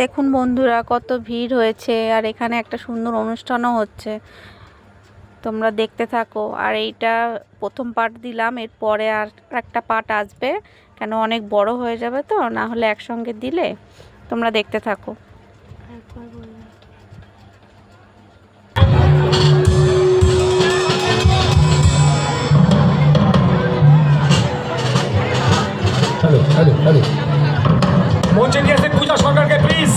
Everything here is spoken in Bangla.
দেখুন বন্ধুরা কত ভিড় হয়েছে, আর এখানে একটা সুন্দর অনুষ্ঠানও হচ্ছে, তোমরা দেখতে থাকো। আর এইটা প্রথম পার্ট দিলাম, এরপরে আর একটা পার্ট আসবে, কেন অনেক বড় হয়ে যাবে তো, না হলে একসঙ্গে দিলে। তোমরা দেখতে থাকো। মঞ্চে নিয়ে আসে পূজা সরকারকে প্লিজ।